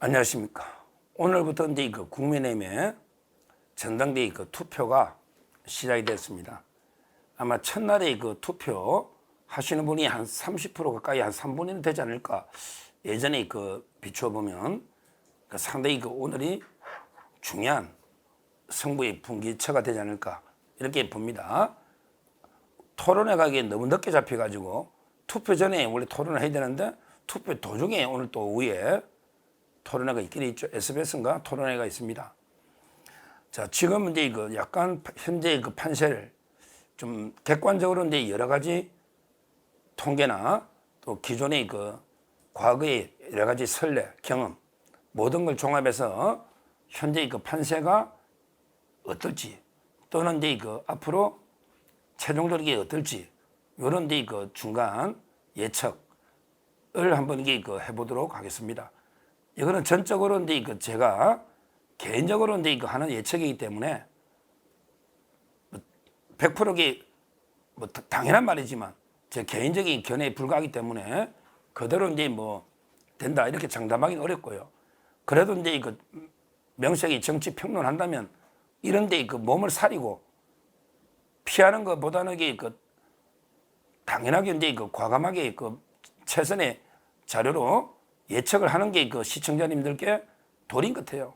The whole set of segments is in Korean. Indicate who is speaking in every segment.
Speaker 1: 안녕하십니까. 오늘부터 이제 국민의힘의 전당대회 투표가 시작이 됐습니다. 아마 첫날에 투표 하시는 분이 한 30% 가까이 한 3분이 되지 않을까. 예전에 비추어 보면 상당히 오늘이 중요한 승부의 분기처가 되지 않을까 이렇게 봅니다. 토론회 가기에 너무 늦게 잡혀가지고 투표 전에 원래 토론을 해야 되는데 투표 도중에 오늘 또 오후에 토론회가 있긴 있죠. SBS인가 토론회가 있습니다. 자, 지금 이제 약간 현재 판세를 좀 객관적으로 이제 여러 가지 통계나 또 기존의 과거의 여러 가지 선례, 경험 모든 걸 종합해서 현재 판세가 어떨지 또는 이제 앞으로 최종적으로 어떨지 이런 이제 중간 예측을 한번 해보도록 하겠습니다. 이거는 전적으로 이제 제가 개인적으로 이제 하는 예측이기 때문에 100%게 당연한 말이지만 제 개인적인 견해에 불과하기 때문에 그대로 이제 된다 이렇게 장담하기는 어렵고요. 그래도 이제 명색이 정치 평론한다면 이런데 몸을 사리고 피하는 것보다는 당연하게 이제 과감하게 최선의 자료로 예측을 하는 게 시청자님들께 도리인 것 같아요.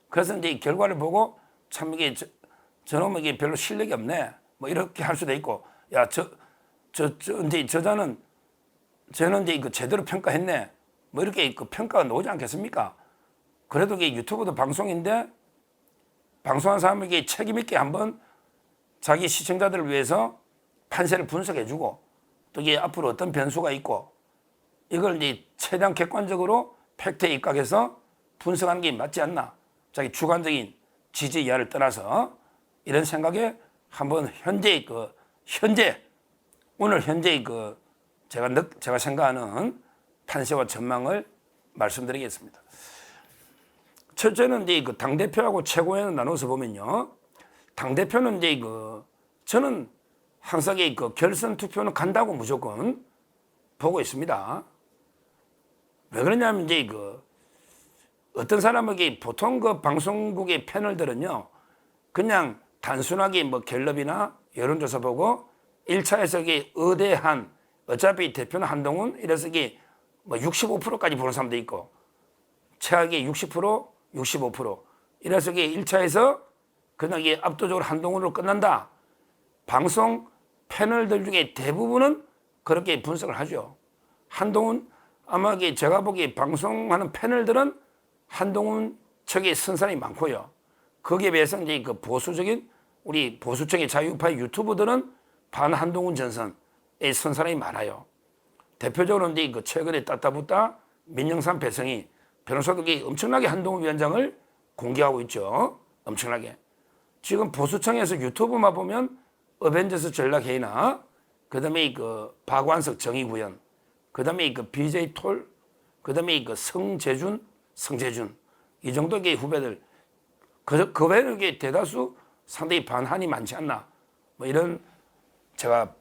Speaker 1: 그래서 이제 결과를 보고 참 이게 저놈에게 별로 실력이 없네 이렇게 할 수도 있고 이제 저는 이제 제대로 평가했네 이렇게 평가가 나오지 않겠습니까? 그래도 이게 유튜브도 방송인데 방송한 사람에게 책임 있게 한번 자기 시청자들을 위해서 판세를 분석해주고 또 이게 앞으로 어떤 변수가 있고 이걸 이제 최대한 객관적으로 팩트에 입각해서 분석하는 게 맞지 않나. 자기 주관적인 지지 이하를 떠나서 이런 생각에 한번 오늘 현재 제가 생각하는 판세와 전망을 말씀드리겠습니다. 첫째는 이제 당대표하고 최고위원을 나눠서 보면요. 당대표는 이제 저는 항상 결선 투표는 간다고 무조건 보고 있습니다. 왜 그러냐면 이제 어떤 사람에게 보통 방송국의 패널들은요 그냥 단순하게 갤럽이나 여론조사 보고 1차에서 의대한 어차피 대표는 한동훈 이래서 65%까지 보는 사람도 있고 최악의 60% 65% 이래서 1차에서 그냥 압도적으로 한동훈으로 끝난다. 방송 패널들 중에 대부분은 그렇게 분석을 하죠. 한동훈 아마 제가 보기에 방송하는 패널들은 한동훈 측의 선산이 많고요. 거기에 비해서 이제 보수적인 우리 보수층의 자유파의 유튜버들은 반 한동훈 전선의 선산이 많아요. 대표적으로 이제 최근에 따따붙다 민영삼 배성이 변호사도 엄청나게 한동훈 위원장을 공개하고 있죠. 엄청나게. 지금 보수층에서 유튜브만 보면 어벤져스 전략회의나 그다음에 박완석 정의구현 그다음에 BJ 톨 그다음에 성재준 이 정도의 후배들 그 외에 대다수 상당히 반한이 많지 않나 이런 제가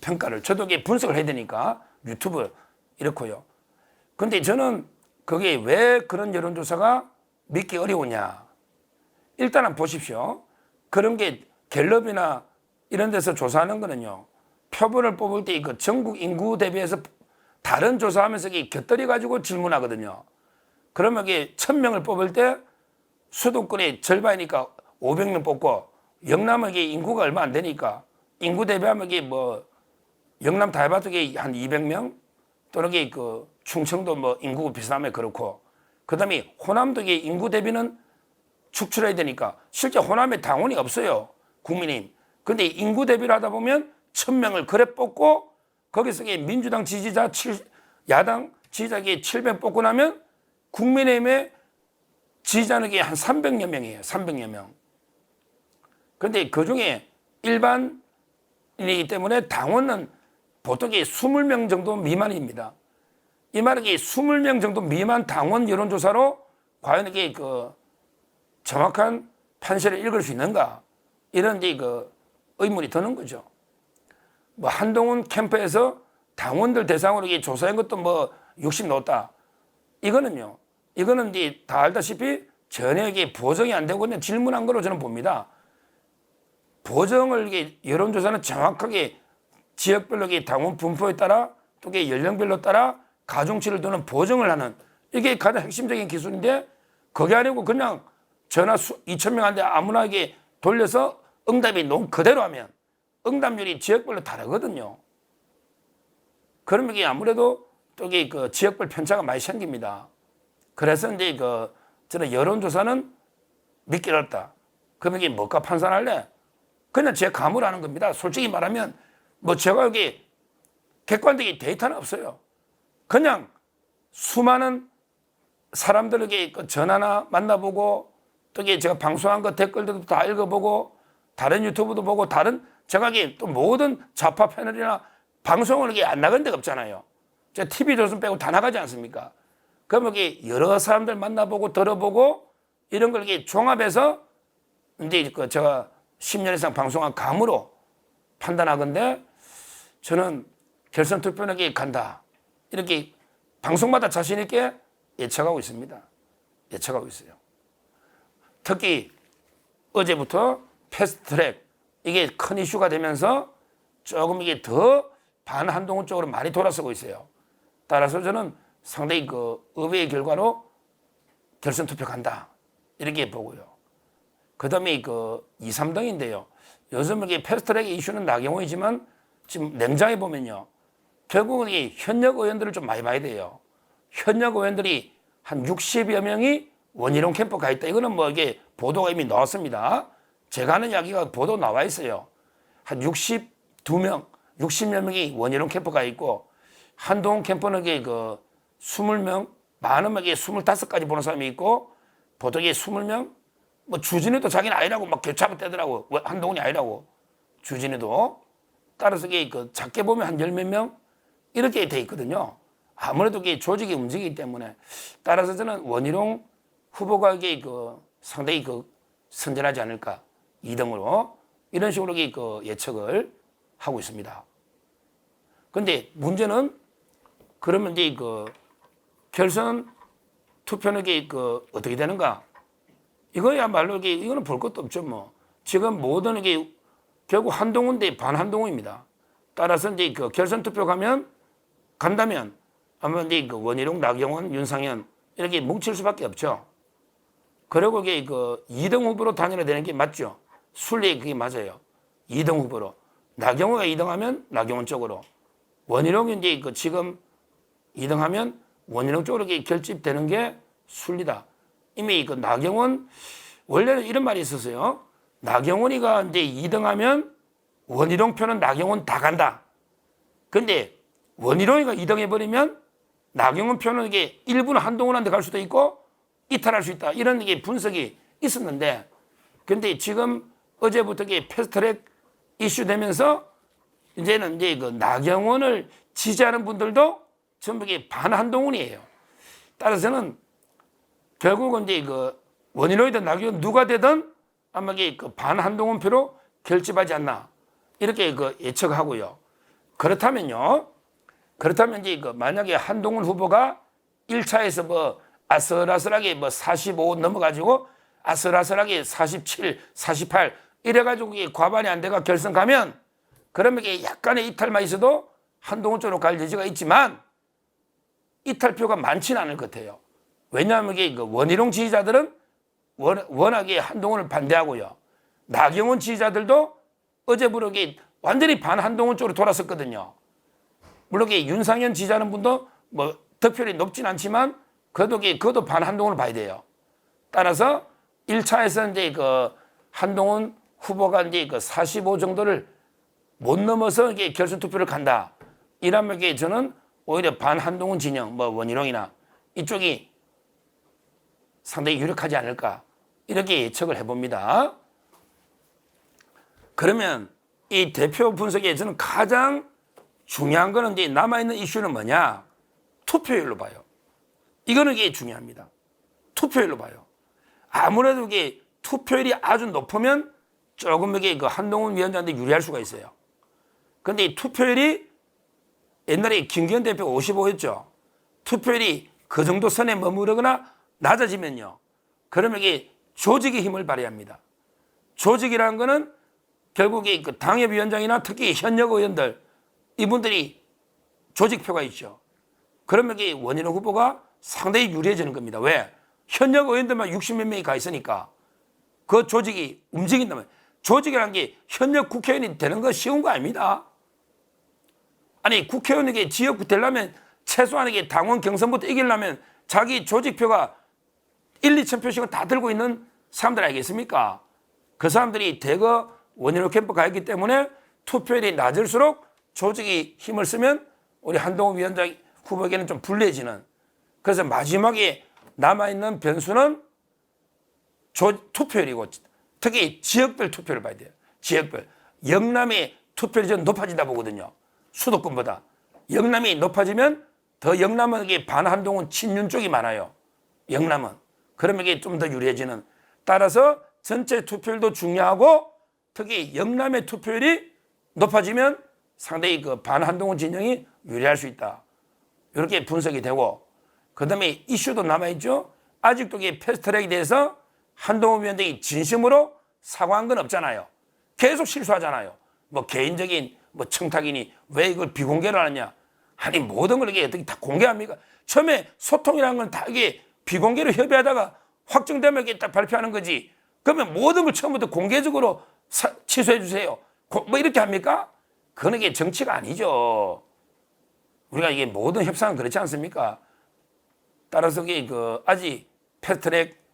Speaker 1: 평가를 저도 분석을 해야 되니까 유튜브 이렇고요. 근데 저는 그게 왜 그런 여론조사가 믿기 어려우냐. 일단은 보십시오. 그런 게 갤럽이나 이런 데서 조사하는 거는요. 표본을 뽑을 때 전국 인구 대비해서 다른 조사하면서 곁들여 가지고 질문하거든요. 그러면 1000명을 뽑을 때 수도권의 절반이니까 500명 뽑고 영남은 인구가 얼마 안 되니까 인구 대비하면 영남 다 해봐도 한 200명 또는 충청도 인구가 비슷하면 그렇고 그다음에 호남도 인구 대비는 축출해야 되니까 실제 호남에 당원이 없어요. 국민의힘. 근데 인구 대비를 하다 보면 1000명을 그래 뽑고 거기서 민주당 지지자 야당 지지자 700 뽑고 나면 국민의힘의 지지자는 한 300여 명이에요. 300여 명. 근데 그 중에 일반인이기 때문에 당원은 보통 20명 정도 미만입니다. 이 말은 20명 정도 미만 당원 여론조사로 과연 이게 정확한 판세를 읽을 수 있는가? 이런 의문이 드는 거죠. 한동훈 캠프에서 당원들 대상으로 조사한 것도 60 넣었다. 이거는요. 이거는 이제 다 알다시피 전혀 이게 보정이 안 되고 그냥 질문한 거로 저는 봅니다. 보정을 이게 여론조사는 정확하게 지역별로 당원 분포에 따라 또 연령별로 따라 가중치를 두는 보정을 하는 이게 가장 핵심적인 기술인데 그게 아니고 그냥 전화 2,000명한테 아무나 이게 돌려서 응답이 너무 그대로 하면 응답률이 지역별로 다르거든요. 그러면 이게 아무래도 또 이게 그 지역별 편차가 많이 생깁니다. 그래서 이제 저는 여론조사는 믿기 어렵다. 그러면 이게 뭐가 판단할래? 그냥 제 감으로 하는 겁니다. 솔직히 말하면 뭐 제가 여기 객관적인 데이터는 없어요. 그냥 수많은 사람들에게 전화나 만나보고 또 제가 방송한 거 댓글들도 다 읽어보고 다른 유튜브도 보고 다른 제가 또 모든 좌파 패널이나 방송을 안 나간 데가 없잖아요. 제가 TV조선 빼고 다 나가지 않습니까? 그러면 여러 사람들 만나보고 들어보고 이런 걸 종합해서 이제 제가 10년 이상 방송한 감으로 판단하건데 저는 결선 투표는 간다. 이렇게 방송마다 자신 있게 예측하고 있습니다. 예측하고 있어요. 특히 어제부터 패스트트랙 이게 큰 이슈가 되면서 조금 이게 더 반한동훈 쪽으로 많이 돌아서고 있어요. 따라서 저는 상당히 의외의 결과로 결선 투표 간다. 이렇게 보고요. 그 다음에 2, 3등인데요. 요즘 이게 패스트트랙 이슈는 나경원이지만 지금 냉장해 보면요. 결국은 이 현역 의원들을 좀 많이 봐야 돼요. 현역 의원들이 한 60여 명이 원희룡 캠프 가 있다. 이거는 뭐 이게 보도가 이미 나왔습니다. 제가 하는 이야기가 보도 나와 있어요. 한 62명, 60여 명이 원희룡 캠프 가 있고 한동훈 캠프는 20명, 많으면 25까지 보는 사람이 있고 보통 20명, 뭐 주진우도 자기는 아니라고 막 교차하고 떼더라고. 한동훈이 아니라고. 주진우도. 따라서 작게 보면 한 10몇 명 이렇게 돼 있거든요. 아무래도 조직이 움직이기 때문에 따라서 저는 원희룡 후보가 상당히 선전하지 않을까 2등으로 이런 식으로 예측을 하고 있습니다. 그런데 문제는 그러면 이제 결선 투표는 어떻게 되는가? 이거야말로 이거는 볼 것도 없죠 뭐. 지금 모든 결국 한동훈 대 반한동훈입니다. 따라서 이제 결선 투표 간다면 아마 이제 원희룡, 나경원, 윤상현 이렇게 뭉칠 수밖에 없죠. 그리고 2등 후보로 단일화되는 게 맞죠. 순리 그게 맞아요. 2등 후보로. 나경원가 2등하면 나경원 쪽으로. 원희룡이 이제 지금 2등하면 원희룡 쪽으로 결집되는 게 순리다. 이미 나경원 원래는 이런 말이 있었어요. 나경원이가 이제 2등하면 원희룡 표는 나경원 다 간다. 근데 원희룡이가 2등 해버리면 나경원 표는 일부는 한동훈한테 갈 수도 있고 이탈할 수 있다. 이런 분석이 있었는데 근데 지금 어제부터 패스트트랙 이슈 되면서 이제는 나경원을 지지하는 분들도 전부 반한동훈이에요. 따라서는 결국은 원희룡이든 나경원 누가 되든 아마 반한동훈 표로 결집하지 않나 이렇게 예측하고요. 그렇다면 이제 만약에 한동훈 후보가 1차에서 뭐 아슬아슬하게 45 넘어가지고 아슬아슬하게 47, 48 이래가지고 과반이 안 돼가 결선 가면 그러면 약간의 이탈만 있어도 한동훈 쪽으로 갈 여지가 있지만 이탈표가 많지는 않을 것 같아요. 왜냐하면 원희룡 지지자들은 워낙에 한동훈을 반대하고요. 나경원 지지자들도 어제부터 완전히 반한동훈 쪽으로 돌아섰거든요. 물론 윤상현 지지하는 분도 뭐 득표율이 높진 않지만 그것도 반한동훈을 봐야 돼요. 따라서 1차에서 이제 한동훈 후보가 이제 45 정도를 못 넘어서 결선 투표를 간다. 이러면 저는 오히려 반한동훈 진영, 뭐 원희룡이나 이쪽이 상당히 유력하지 않을까 이렇게 예측을 해봅니다. 그러면 이 대표 분석에 저는 가장 중요한 거는 이제 남아있는 이슈는 뭐냐? 투표율로 봐요. 이거는 중요합니다. 투표율로 봐요. 아무래도 투표율이 아주 높으면 조금 한동훈 위원장한테 유리할 수가 있어요. 그런데 이 투표율이 옛날에 김기현 대표가 55였죠. 투표율이 그 정도 선에 머무르거나 낮아지면요. 그러면 이게 조직의 힘을 발휘합니다. 조직이라는 거는 결국에 그 당협위원장이나 특히 현역 의원들 이분들이 조직표가 있죠. 그러면 이 원희룡 후보가 상당히 유리해지는 겁니다. 왜? 현역 의원들만 60몇 명이 가 있으니까 그 조직이 움직인다면 조직이라는 게 현역 국회의원이 되는 거 쉬운 거 아닙니다. 아니 국회의원에게 지역구 되려면 최소한 이게 당원 경선부터 이기려면 자기 조직표가 1, 2천 표씩은 다 들고 있는 사람들 아니겠습니까? 그 사람들이 대거 원희룡 캠프 가 있기 때문에 투표율이 낮을수록 조직이 힘을 쓰면 우리 한동훈 위원장 후보에게는 좀 불리해지는. 그래서 마지막에 남아있는 변수는 투표율이고 특히 지역별 투표를 봐야 돼요. 지역별. 영남의 투표율이 좀 높아진다 보거든요. 수도권보다. 영남이 높아지면 더 영남은 이게 반한동훈 친윤 쪽이 많아요. 영남은. 그러면 이게 좀 더 유리해지는. 따라서 전체 투표율도 중요하고 특히 영남의 투표율이 높아지면 상당히 그 반한동훈 진영이 유리할 수 있다. 이렇게 분석이 되고 그 다음에 이슈도 남아있죠. 아직도 이게 패스트트랙에 대해서 한동훈 위원장이 진심으로 사과한 건 없잖아요. 계속 실수하잖아요. 뭐 개인적인 뭐 청탁이니 왜 이걸 비공개를 하느냐. 아니 모든 걸 이게 어떻게 다 공개합니까? 처음에 소통이라는 건 다 이게 비공개로 협의하다가 확정되면 이게 딱 발표하는 거지. 그러면 모든 걸 처음부터 공개적으로 취소해 주세요. 뭐 이렇게 합니까? 그건 이게 정치가 아니죠. 우리가 이게 모든 협상은 그렇지 않습니까? 따라서 이게 그 아직 패스트트랙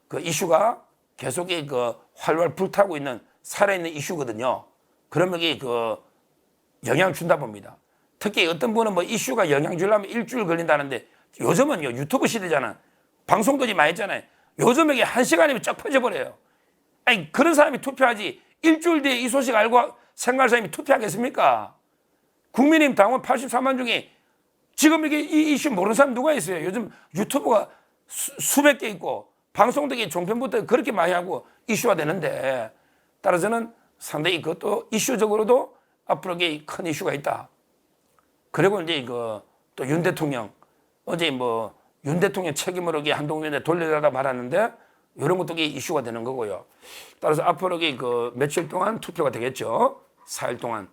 Speaker 1: 그 이슈가 계속 그 활활 불타고 있는 살아있는 이슈거든요. 그러면 이게 그 영향 준다 봅니다. 특히 어떤 분은 뭐 이슈가 영향 주려면 일주일 걸린다는데 요즘은요 유튜브 시대잖아. 방송도 많이 했잖아요. 요즘 이게 1시간이면 쫙 퍼져버려요. 아니 그런 사람이 투표하지 일주일 뒤에 이 소식 알고 생각할 사람이 투표하겠습니까? 국민의힘 당원 84만 중에 지금 이게 이 이슈 모르는 사람 누가 있어요? 요즘 유튜브가 수백 개 있고 방송도 종편부터 그렇게 많이 하고 이슈가 되는데 따라서는 상당히 그것도 이슈적으로도 앞으로 큰 이슈가 있다. 그리고 이제 또 윤 대통령 어제 뭐 윤 대통령 책임으로 한동훈 위원장 돌려달라 말하는데 이런 것도 이슈가 되는 거고요. 따라서 앞으로 며칠 동안 투표가 되겠죠. 4일 동안.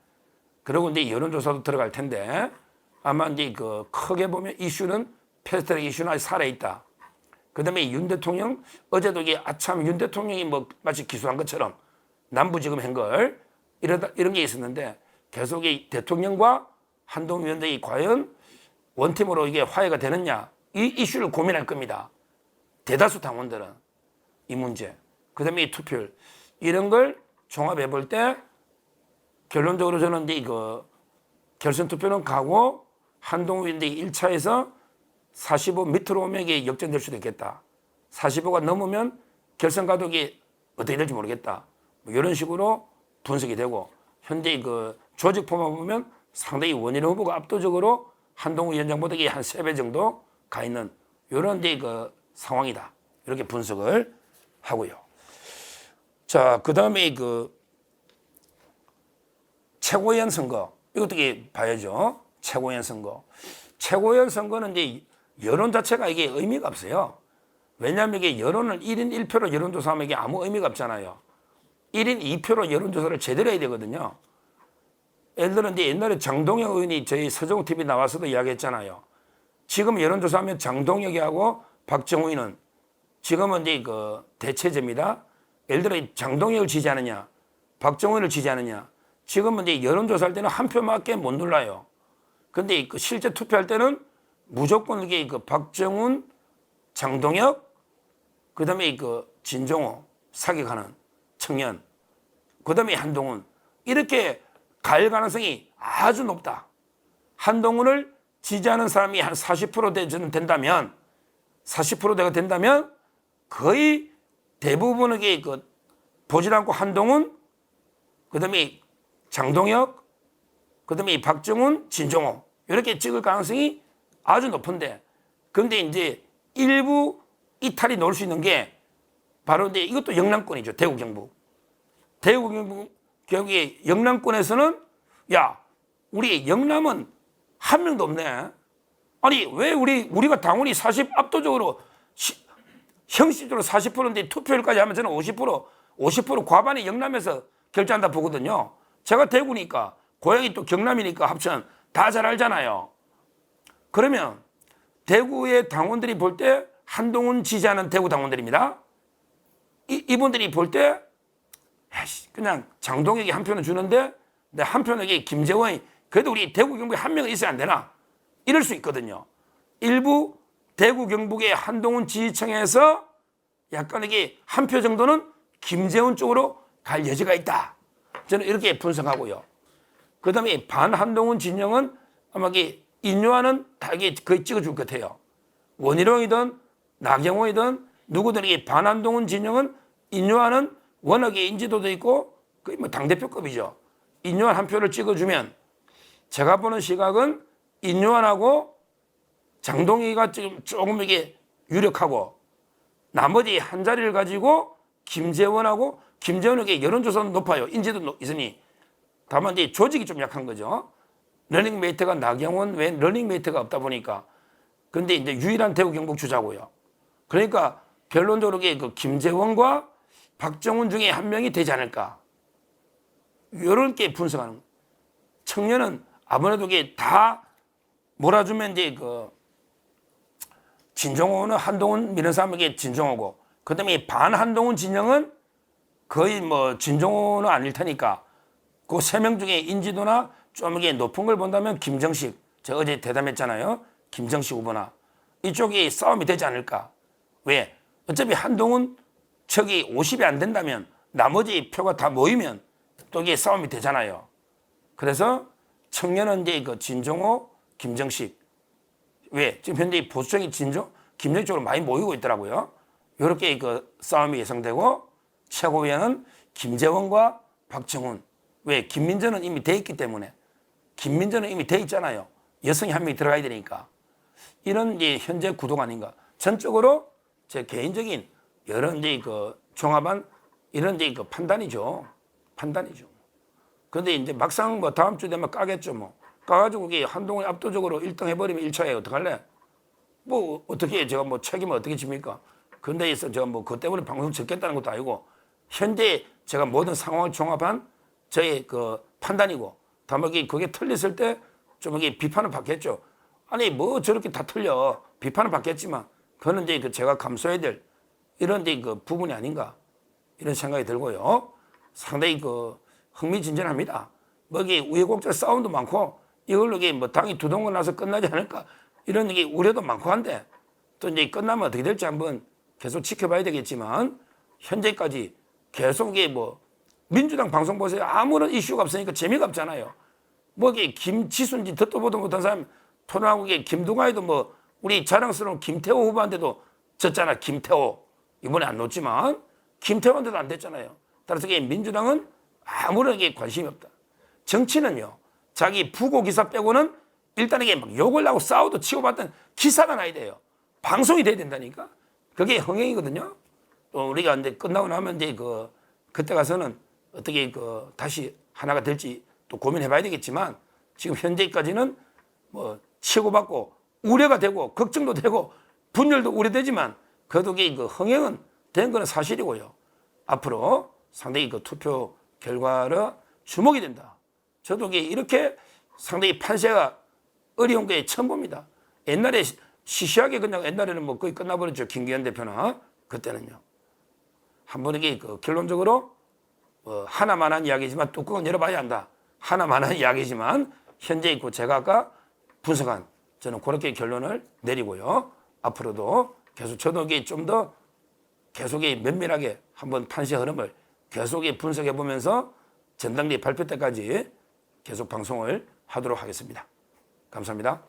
Speaker 1: 그리고 이제 여론조사도 들어갈 텐데 아마 이제 크게 보면 이슈는 패스트트랙 이슈는 아직 살아있다. 그 다음에 윤 대통령 어제도 아참 윤 대통령이 뭐 마치 기소한 것처럼 남부지검 행걸 이런 게 있었는데 계속 대통령과 한동훈 위원장이 과연 원팀으로 이게 화해가 되느냐 이 이슈를 고민할 겁니다. 대다수 당원들은 이 문제. 그 다음에 이 투표율 이런 걸 종합해 볼 때 결론적으로 저는 이제 결선 투표는 가고 한동훈 위원장이 1차에서 45 밑으로 오면 이게 역전될 수도 있겠다. 45가 넘으면 결선 가도 이게 어떻게 될지 모르겠다. 뭐 이런 식으로 분석이 되고 현재 조직포만 보면 상당히 원희룡 후보가 압도적으로 한동훈 위원장보다 한 3배 정도 가 있는 이런 이제 상황이다. 이렇게 분석을 하고요. 자, 그 다음에 최고위원 선거 이것도 봐야죠. 최고위원 선거. 최고위원 선거는 이제 여론 자체가 이게 의미가 없어요. 왜냐하면 이게 여론을 1인 1표로 여론조사하면 이게 아무 의미가 없잖아요. 1인 2표로 여론조사를 제대로 해야 되거든요. 예를 들어 이제 옛날에 장동혁 의원이 저희 서정TV 나와서도 이야기했잖아요. 지금 여론조사하면 장동혁이하고 박정우는 지금은 이제 대체제입니다. 예를 들어 장동혁을 지지하느냐, 박정우를 지지하느냐. 지금은 이제 여론조사할 때는 한 표밖에 못 눌러요. 근데 실제 투표할 때는 무조건 이게 박정훈, 장동혁, 그 다음에 진종호 사격하는 청년, 그 다음에 한동훈 이렇게 갈 가능성이 아주 높다. 한동훈을 지지하는 사람이 한 40% 된다면 40%대가 된다면 거의 대부분에게 보질 않고 한동훈, 그 다음에 장동혁, 그 다음에 박정훈, 진종호 이렇게 찍을 가능성이 아주 높은데 그런데 이제 일부 이탈이 나올 수 있는 게 바로 이제 이것도 영남권이죠. 대구 경북. 대구 경북 경우에 영남권에서는 야 우리 영남은 한 명도 없네. 아니 왜 우리가 당원이 40 압도적으로 형식적으로 40%인데 투표율까지 하면 저는 50% 과반이 영남에서 결정한다 보거든요. 제가 대구니까 고향이 또 경남이니까 합천 다 잘 알잖아요. 그러면 대구의 당원들이 볼 때 한동훈 지지하는 대구 당원들입니다. 이분들이 볼 때 그냥 장동혁이 한 표는 주는데 내 한 표는 김재원이 그래도 우리 대구 경북에 한 명은 있어야 안 되나? 이럴 수 있거든요. 일부 대구 경북의 한동훈 지지층에서 약간 한 표 정도는 김재원 쪽으로 갈 여지가 있다. 저는 이렇게 분석하고요. 그 다음에 반한동훈 진영은 아마 인요하는 다 거의 찍어줄 것 같아요. 원희룡이든 나경원이든 누구든 반한동훈 진영은 인요하는 워낙에 인지도도 있고 거의 당대표급이죠. 인요한 한 표를 찍어주면 제가 보는 시각은 인요한하고 장동희가 지금 조금 유력하고 나머지 한 자리를 가지고 김재원하고 김재원에게 여론조사는 높아요. 인지도 있으니. 다만 이제 조직이 좀 약한 거죠. 러닝메이트가 나경원 외에 러닝메이트가 없다 보니까. 근데 이제 유일한 대구 경북 주자고요. 그러니까 결론적으로 그 김재원과 박정훈 중에 한 명이 되지 않을까. 이렇게 분석하는 거예요. 청년은 아무래도 다 몰아주면 이제 진종호는 한동훈 미는 사람에게 진종호고, 그 다음에 반한동훈 진영은 거의 진종호는 아닐 테니까 그 세 명 중에 인지도나 좀 높은 걸 본다면 김정식, 제가 어제 대담했잖아요. 김정식 후보나 이쪽이 싸움이 되지 않을까. 왜? 어차피 한동훈 척이 50이 안 된다면 나머지 표가 다 모이면 또 이게 싸움이 되잖아요. 그래서 청년은 이제 진종호, 김정식. 왜? 지금 현재 보수층이 김정식 쪽으로 많이 모이고 있더라고요. 이렇게 싸움이 예상되고 최고위원은 김재원과 박정훈. 왜? 김민전은 이미 돼 있기 때문에. 김민전은 이미 돼 있잖아요. 여성이 한 명이 들어가야 되니까. 이런 이제 현재 구도가 아닌가. 전적으로 제 개인적인 여러 이제 종합한 이런 이제 판단이죠. 판단이죠. 그런데 이제 막상 다음 주 되면 까겠죠. 까가지고 한동훈이 압도적으로 1등 해버리면 1차에 어떡할래? 어떻게 제가 책임을 어떻게 집니까? 근데 있어 제가 그것 때문에 방송 적겠다는 것도 아니고 현재 제가 모든 상황을 종합한 저의 판단이고 다만 그게 틀렸을 때 좀 비판을 받겠죠. 아니 저렇게 다 틀려 비판을 받겠지만 그거는 이제 제가 감수해야 될 이런 이제 부분이 아닌가 이런 생각이 들고요. 상당히 흥미진진합니다. 우여곡절 싸움도 많고 이걸로 당이 두동거 나서 끝나지 않을까 이런 우려도 많고 한데 또 이제 끝나면 어떻게 될지 한번 계속 지켜봐야 되겠지만 현재까지 계속 민주당 방송 보세요. 아무런 이슈가 없으니까 재미가 없잖아요. 김지순지 듣도 보도 못한 사람 토론하고 김두관이도 우리 자랑스러운 김태호 후보한테도 졌잖아. 김태호 이번에 안 놓지만 김태호한테도 안 됐잖아요. 따라서 민주당은 아무런 관심이 없다. 정치는요. 자기 부고 기사 빼고는 일단 욕을 하고 싸워도 치고받던 기사가 나야 돼요. 방송이 돼야 된다니까. 그게 흥행이거든요. 또 우리가 이제 끝나고 나면 이제 그때 가서는 어떻게 다시 하나가 될지 또 고민해봐야 되겠지만 지금 현재까지는 치고받고 우려가 되고 걱정도 되고 분열도 우려되지만 그래도 흥행은 된 거는 사실이고요. 앞으로 상당히 투표 결과를 주목이 된다. 저도 이렇게 상당히 판세가 어려운 게 처음 봅니다. 옛날에 시시하게 그냥 옛날에는 거의 끝나버렸죠. 김기현 대표나 그때는요. 한번 결론적으로 하나만한 이야기지만 뚜껑은 열어봐야 한다. 하나만한 이야기지만 현재 있고 제가 아까 분석한 저는 그렇게 결론을 내리고요. 앞으로도 계속 저도 좀 더 계속 면밀하게 한번 판세 흐름을 계속 분석해 보면서 전당대회 발표 때까지 계속 방송을 하도록 하겠습니다. 감사합니다.